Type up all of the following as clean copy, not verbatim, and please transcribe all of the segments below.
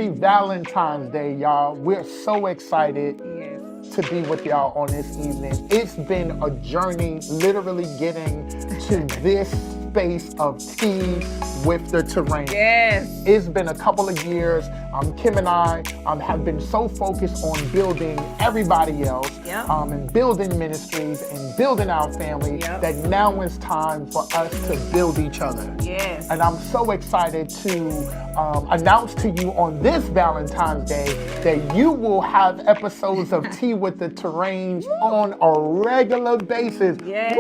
Happy Valentine's Day, y'all. We're so excited Yes. to be with y'all on this evening. It's been a journey literally getting to this space of tea with the terrain. Yes. It's been a couple of years. Kim and I have been so focused on building everybody else and building ministries and building our family that now it's time for us to build each other. Yes. And I'm so excited to announce to you on this Valentine's Day that you will have episodes of Tea with the Terranes on a regular basis. Yes.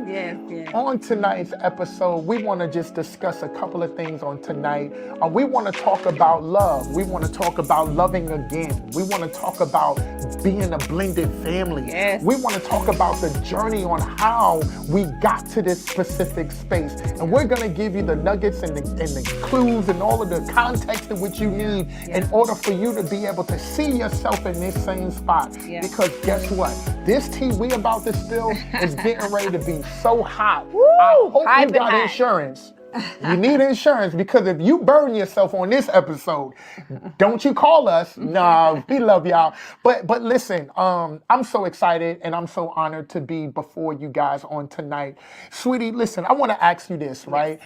Yes. On tonight's episode, we want to just discuss a couple of things on tonight. We want to talk about love. We want to talk about loving again. We want to talk about being a blended family. Yes. We want to talk about the journey on how we got to this specific space. And we're going to give you the nuggets and the clues and all of the context in which you need in order for you to be able to see yourself in this same spot. Because guess what? This tea we about to spill is getting ready to be so hot. Woo! I hope Hot you got hot. Insurance. You need insurance because if you burn yourself on this episode, don't you call us. No, we love y'all. But listen, I'm so excited and I'm so honored to be before you guys on tonight. Sweetie, listen, I want to ask you this, right?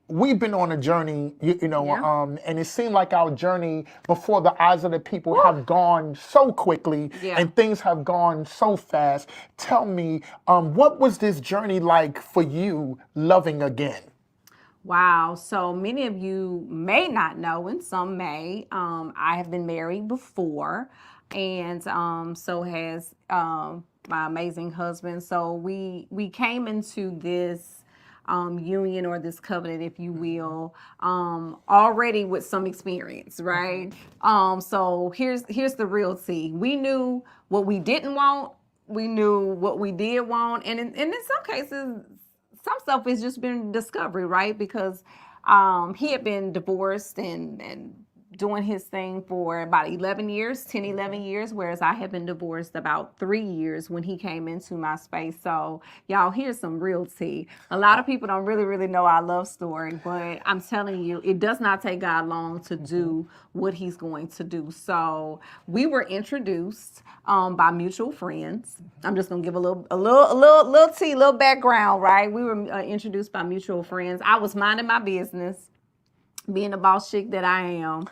We've been on a journey, and it seemed like our journey before the eyes of the people have gone so quickly and things have gone so fast. Tell me, what was this journey like for you loving again? Wow. So many of you may not know, and some may. I have been married before, and so has my amazing husband. So we came into this union or this covenant, if you will, already with some experience, right? So here's the real tea. We knew what we didn't want. We knew what we did want, and in some cases, some stuff has just been discovery, right? Because he had been divorced and doing his thing for about 11 years, whereas I had been divorced about 3 years when he came into my space. So y'all, here's some real tea. A lot of people don't really know our love story, but I'm telling you, it does not take God long to do what he's going to do. So we were introduced by mutual friends. I'm just gonna give a little tea, little background, right? We were introduced by mutual friends. I was minding my business, being the boss chick that I am.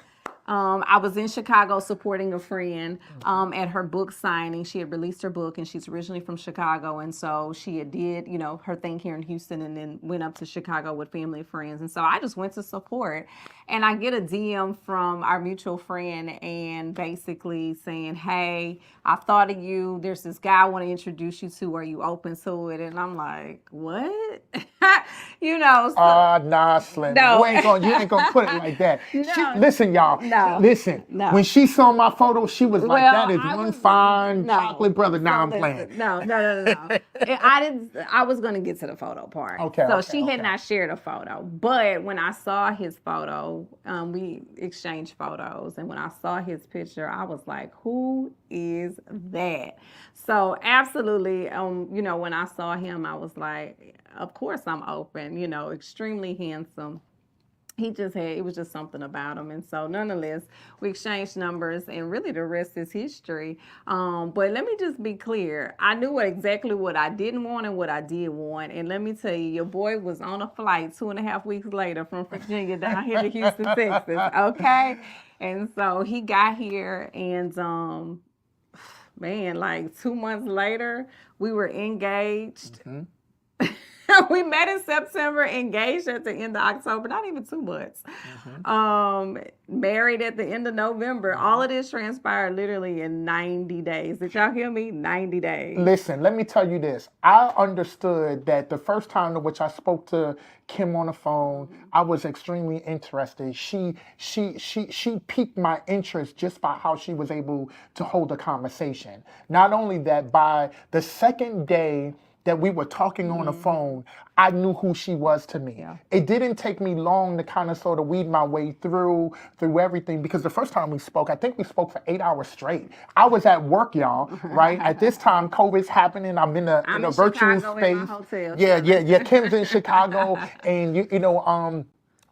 I was in Chicago supporting a friend at her book signing. She had released her book, and she's originally from Chicago, and so she had did, her thing here in Houston, and then went up to Chicago with family and friends. And so I just went to support, and I get a DM from our mutual friend, and basically saying, "Hey, I thought of you. There's this guy I want to introduce you to. Are you open to it?" And I'm like, "What?" Nah, Slim. No. You ain't gonna put it like that. No. Listen, y'all. No. Listen. No. When she saw my photo, she was like, Well, "That is one fine chocolate brother." Now I'm playing. No. I was gonna get to the photo part. So she had not shared a photo, but when I saw his photo, we exchanged photos, and when I saw his picture, I was like, "Who is that?" So absolutely, when I saw him, I was like, "Of course I'm open." Extremely handsome. It was just something about him. And so nonetheless, we exchanged numbers, and really the rest is history. But let me just be clear. I knew exactly what I didn't want and what I did want. And let me tell you, your boy was on a flight 2.5 weeks later from Virginia down here to Houston, Texas. Okay. And so he got here, and man, like 2 months later, we were engaged. We met in September, engaged at the end of October, not even 2 months. Married at the end of November. All of this transpired literally in 90 days. Did y'all hear me? 90 days. Listen, let me tell you this. I understood that the first time in which I spoke to Kim on the phone, I was extremely interested. She piqued my interest just by how she was able to hold a conversation. Not only that, by the second day that we were talking on the phone, I knew who she was to me. It didn't take me long to kind of sort of weed my way through everything, because the first time we spoke, I think we spoke for 8 hours straight. I was at work, y'all, right? At this time, COVID's happening. I'm in a virtual Chicago, space. in my hotel. Yeah. Kim's in Chicago, and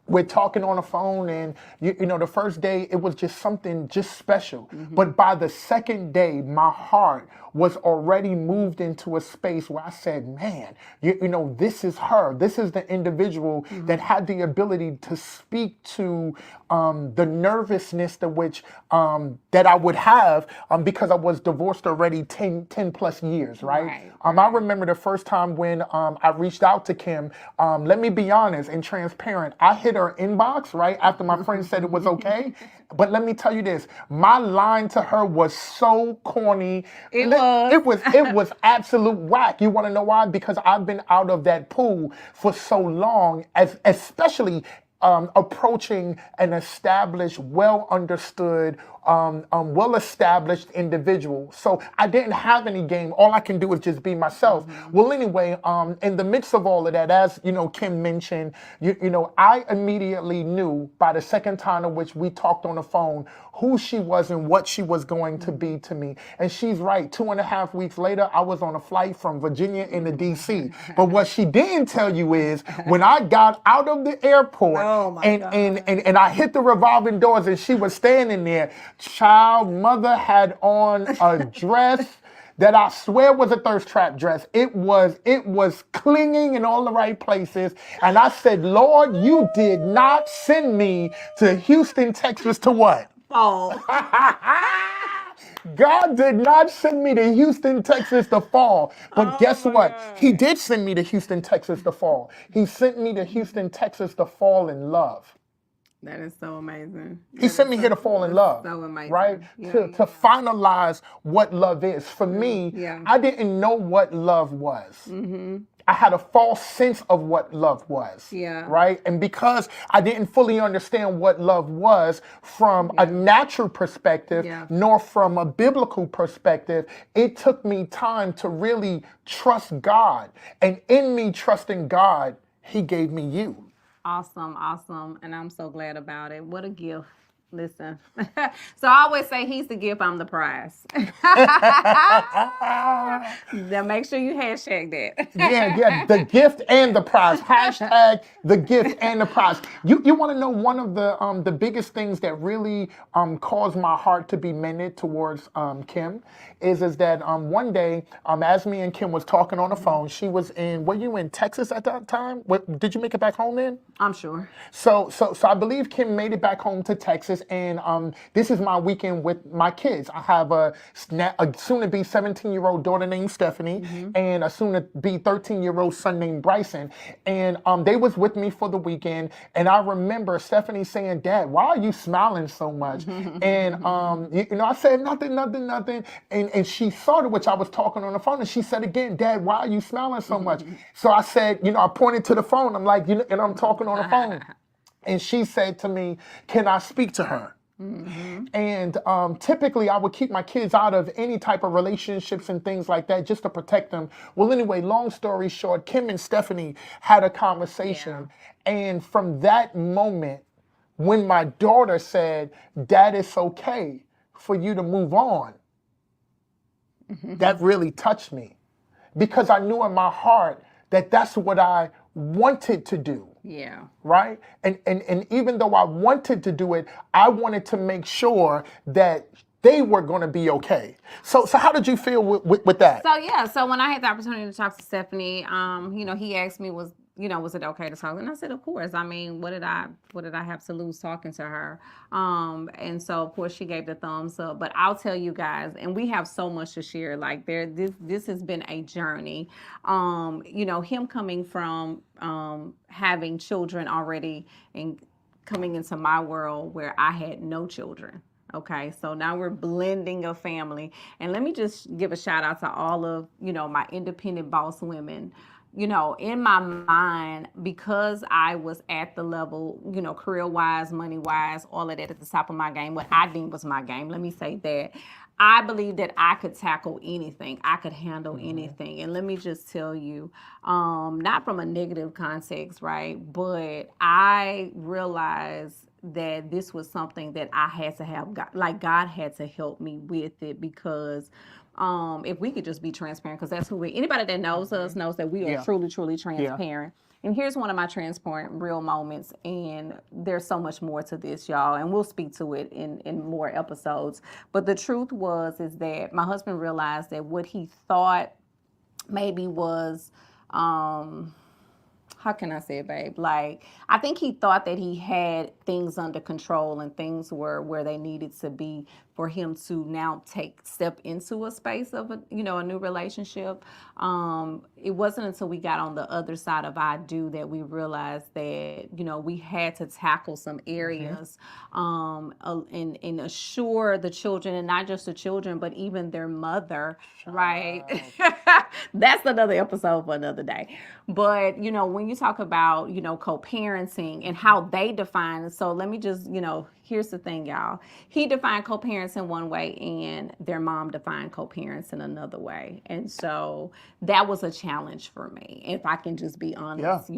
we're talking on the phone, and you know, the first day it was just something just special. But by the second day, my heart was already moved into a space where I said, man, you know, this is her. This is the individual that had the ability to speak to the nervousness to which that I would have because I was divorced already 10 plus years, right? I remember the first time when I reached out to Kim. Let me be honest and transparent. I hit her inbox right after my friend said it was okay. But let me tell you this: my line to her was so corny. It was absolute whack. You want to know why? Because I've been out of that pool for so long, especially approaching an established, well understood, well established individual. So I didn't have any game. All I can do is just be myself. Well, anyway, in the midst of all of that, as you know, Kim mentioned, you know, I immediately knew by the second time in which we talked on the phone who she was and what she was going to be to me. And she's right. 2.5 weeks later, I was on a flight from Virginia into DC. But what she didn't tell you is when I got out of the airport and I hit the revolving doors and she was standing there, child, mother had on a dress that I swear was a thirst trap dress. It was clinging in all the right places. And I said, Lord, you did not send me to Houston, Texas to what? Oh. God did not send me to Houston, Texas to fall. But guess what? God. He did send me to Houston, Texas to fall. He sent me to Houston, Texas to fall in love. That is so amazing. He sent me here to fall in love, so amazing. right? To finalize what love is. For me, I didn't know what love was. I had a false sense of what love was, right? And because I didn't fully understand what love was from a natural perspective, nor from a biblical perspective, it took me time to really trust God. And in me trusting God, He gave me you. Awesome, awesome. And I'm so glad about it. What a gift. Listen. So I always say he's the gift, I'm the prize. Now make sure you hashtag that. Yeah, the gift and the prize. Hashtag the gift and the prize. You want to know one of the biggest things that really caused my heart to be mended towards Kim is that one day as me and Kim was talking on the phone, she was were you in Texas at that time? Did you make it back home then? I'm sure. So I believe Kim made it back home to Texas, and this is my weekend with my kids. I have a soon-to-be 17-year-old daughter named Stephanie, and a soon-to-be 13-year-old son named Bryson, and they was with me for the weekend. And I remember Stephanie saying, "Dad, why are you smiling so much?" And you know, I said nothing, and she saw to which I was talking on the phone, and she said again, "Dad, why are you smiling so much?" So I said, you know, I pointed to the phone. I'm like, you know, and I'm talking on the phone. And she said to me, "Can I speak to her?" And typically I would keep my kids out of any type of relationships and things like that just to protect them. Well, anyway, long story short, Kim and Stephanie had a conversation. And from that moment, when my daughter said, "Dad, it's okay for you to move on," that really touched me. Because I knew in my heart that that's what I wanted to do. Yeah. Right? And even though I wanted to do it, I wanted to make sure that they were going to be okay. So how did you feel with that? So when I had the opportunity to talk to Stephanie, you know, he asked me was it okay to talk? And I said, of course. I mean, what did I have to lose talking to her? And so of course she gave the thumbs up. But I'll tell you guys, and we have so much to share. Like this has been a journey. You know, him coming from having children already and coming into my world where I had no children. Okay, so now we're blending a family. And let me just give a shout out to all of, you know, my independent boss women. You know, in my mind, because I was at the level, you know, career-wise, money-wise, all of that at the top of my game, what I deemed was my game, let me say that. I believe that I could tackle anything. I could handle anything. And let me just tell you, not from a negative context, right? But I realized that this was something that I had to have, like God had to help me with it because if we could just be transparent, because that's who we. Anybody that knows us knows that we are Yeah. truly, truly Yeah. transparent. And here's one of my transparent real moments, and there's so much more to this, y'all, and we'll speak to it in more episodes. But the truth is that my husband realized that what he thought maybe was, how can I say it, babe? Like, I think he thought that he had things under control and things were where they needed to be for him to now step into a space of a new relationship. It wasn't until we got on the other side of I do that we realized that, we had to tackle some areas, and assure the children, and not just the children, but even their mother, right? That's another episode for another day. But, when you talk about, co-parenting and how they define it. So let me just, here's the thing, y'all. He defined co-parents in one way and their mom defined co-parents in another way. And so that was a challenge for me, if I can just be honest,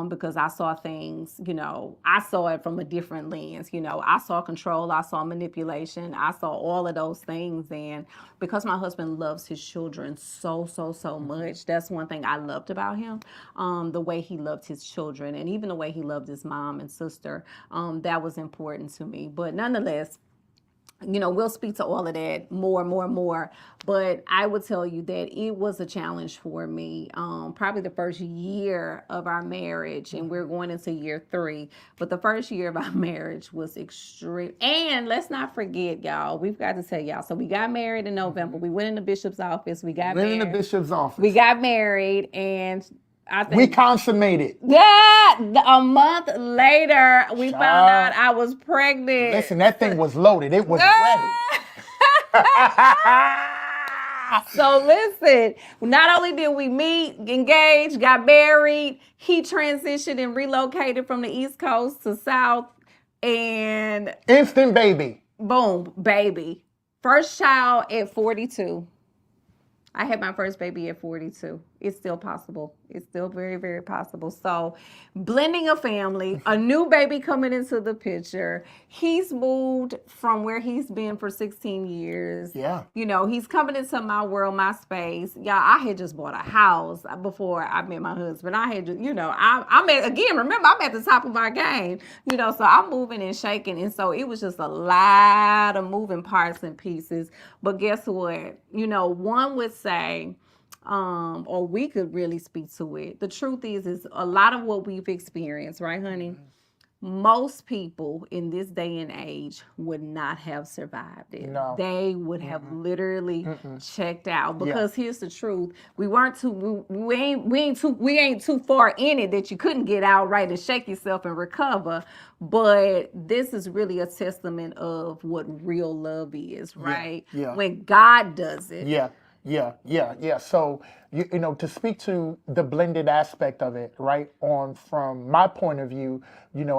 because I saw things, I saw it from a different lens. I saw control, I saw manipulation, I saw all of those things. And because my husband loves his children so much, that's one thing I loved about him, the way he loved his children, and even the way he loved his mom and sister. That was important to me. But nonetheless, we'll speak to all of that more. But I would tell you that it was a challenge for me, probably the first year of our marriage, and we're going into year 3. But the first year of our marriage was extreme. And let's not forget, y'all, we've got to tell y'all. So we got married in November. We went in the bishop's office. We got married. In the bishop's office. We got married, and I think we consummated. Yeah, a month later, we found out I was pregnant. Listen, that thing was loaded. It was ready. So listen, not only did we meet, engage, got married, he transitioned and relocated from the East Coast to South, and instant baby. Boom, baby. First child at 42. I had my first baby at 42. It's still possible. It's still very, very possible. So, blending a family, a new baby coming into the picture. He's moved from where he's been for 16 years. Yeah. He's coming into my world, my space. Yeah, I had just bought a house before I met my husband. I had just, I'm at the top of my game. So I'm moving and shaking. And so it was just a lot of moving parts and pieces. But guess what? One would say, or we could really speak to it. The truth is a lot of what we've experienced, right, honey? Mm-hmm. Most people in this day and age would not have survived it. No. They would have literally checked out, because here's the truth: we ain't too far in it that you couldn't get out right and shake yourself and recover. But this is really a testament of what real love is, right? Yeah. When God does it. Yeah. So, to speak to the blended aspect of it, right, from my point of view,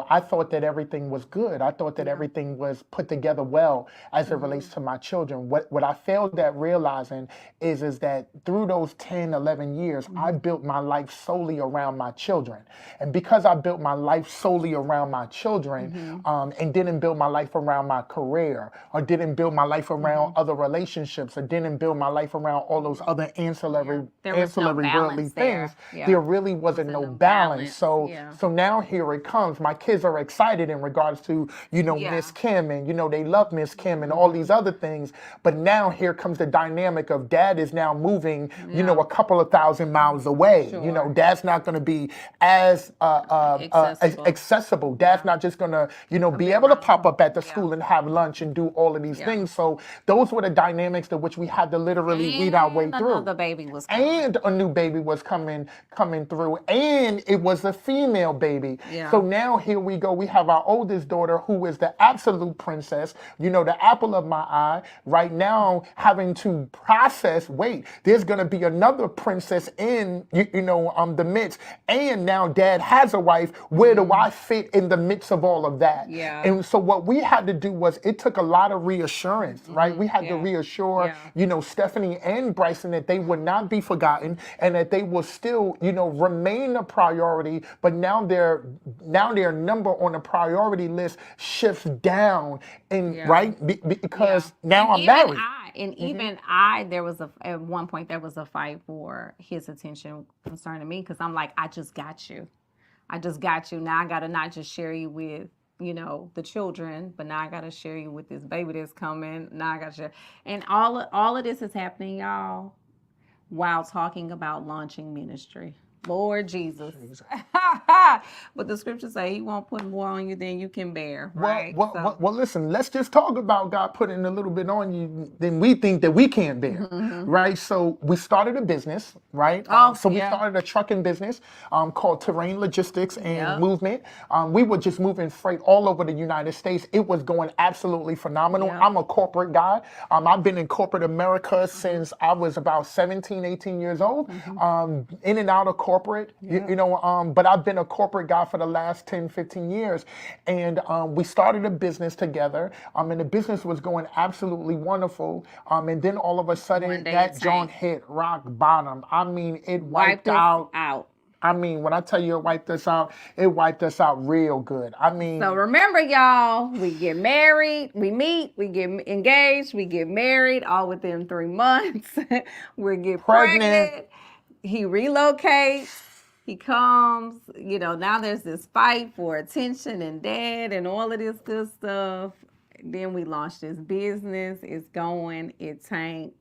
I thought that everything was good. I thought that everything was put together well as it relates to my children. What I failed at realizing is that through those 10, 11 years, I built my life solely around my children. And because I built my life solely around my children, and didn't build my life around my career, or didn't build my life around other relationships, or didn't build my life around all those other ancillary worldly things, there really wasn't no balance. So now here it comes. My kids are excited in regards to, Miss Kim, and, they love Miss Kim and all these other things. But now here comes the dynamic of dad is now moving, a couple of thousand miles away. Sure. Dad's not going to be as accessible. Dad's not just going to, be able to pop up at the school and have lunch and do all of these things. So those were the dynamics to which we had to literally weed our way through. Another baby was coming. And a new baby was coming through, and it was a female baby. Yeah. So now here we go. We have our oldest daughter, who is the absolute princess, the apple of my eye. Right now, having to process, wait, there's going to be another princess in, the midst. And now dad has a wife. Where do I fit in the midst of all of that? Yeah. And so what we had to do was, it took a lot of reassurance, right? We had to reassure, Stephanie and Bryson, that they would not be forgotten forgotten, and that they will still, remain a priority, but now their number on the priority list shifts down, and Yeah. right because now And I'm even married. even I, there was at one point there was a fight for his attention concerning me because I'm like, I just got you. I just got you. Now I gotta not just share you with, the children, but now I gotta share you with this baby that's coming. Now I gotta share. And all of this is happening, y'all, while talking about launching ministry. Lord Jesus. But the scriptures say he won't put more on you than you can bear, Well, right? well, So well, well, listen, let's just talk about God putting a little bit on you than we think that we can't bear, right? So we started a business, right? oh So we yeah. started a trucking business called Terrain Logistics and Yep. Movement. We were just moving freight all over the United States. It was going absolutely phenomenal. Yep. I'm a corporate guy. I've been in corporate America since I was about 17, 18 years old, in and out of corporate, but I've been a corporate guy for the last 10, 15 years. And we started a business together, and the business was going absolutely wonderful. And then all of a sudden, One day that it John tanked. hit rock bottom. I mean, it Wiped wiped us out. out. I mean, when I tell you it wiped us out real good. I mean, So remember, y'all, we get married, we meet, we get engaged, we get married all within 3 months. We get pregnant. pregnant. He relocates. He comes. Now there's this fight for attention and dad and all of this good stuff. Then we launch this business. It's going. It tanks.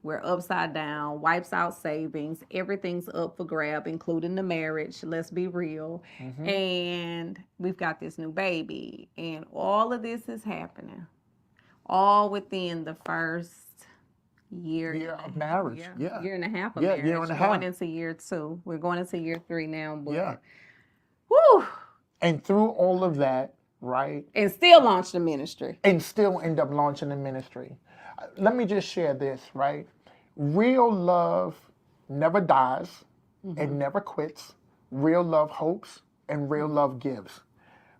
We're upside down, wipes out savings. Everything's up for grab, including the marriage. Let's be real. And we've got this new baby. And all of this is happening all within the first year of marriage. Yeah. year and a half of Yeah, marriage. year and a half. Going into year 2. We're going into year 3 now. But, Yeah. whew, And through all of that, right, and still launch the ministry. and still end up launching the ministry. Let me just share this, right? Real love never dies, it never quits. Real love hopes, and real love gives,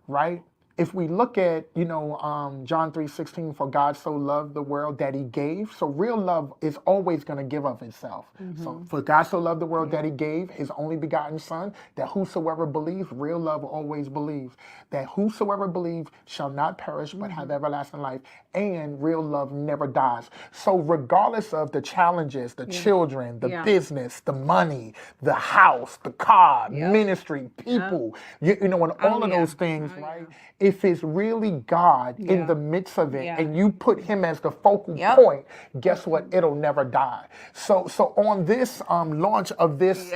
right? If we look at, John 3:16, for God so loved the world that he gave. So real love is always going to give of itself. So for God so loved the world that he gave his only begotten son, that whosoever believes, real love always believes, that whosoever believes shall not perish but have everlasting life. And real love never dies. So regardless of the challenges, the children, the business, the money, the house, the car, ministry, people, and all of those things, right? If it's really God in the midst of it, and you put him as the focal point, guess what? It'll never die. So on this launch of this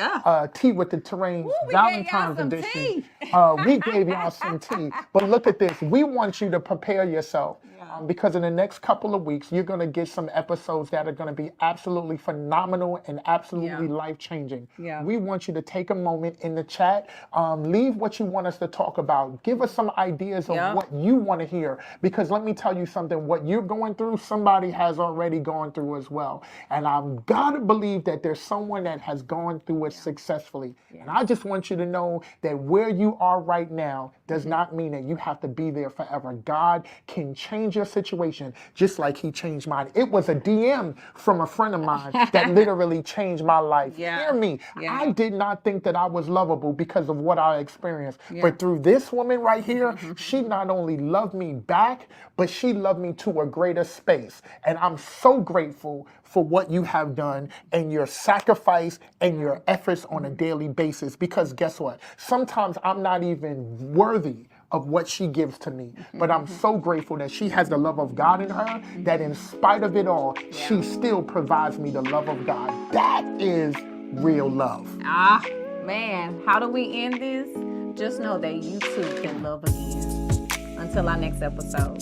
Tea with the Turane Valentine's edition, we gave y'all some tea. But look at this. We want you to prepare yourself. Because in the next couple of weeks, you're going to get some episodes that are going to be absolutely phenomenal and absolutely life-changing. We want you to take a moment in the chat, leave what you want us to talk about. Give us some ideas of what you want to hear. Because let me tell you something, what you're going through, somebody has already gone through as well. And I've got to believe that there's someone that has gone through it successfully. And I just want you to know that where you are right now does not mean that you have to be there forever. God can change your situation just like he changed mine. It was a DM from a friend of mine that literally changed my life. Hear me. I did not think that I was lovable because of what I experienced. But through this woman right here, she not only loved me back, but she loved me to a greater space. And I'm so grateful for what you have done and your sacrifice and your efforts on a daily basis. Because guess what? Sometimes I'm not even worthy of what she gives to me. But I'm so grateful that she has the love of God in her, that in spite of it all, she still provides me the love of God. That is real love. Man, how do we end this? Just know that you too can love again. Until our next episode.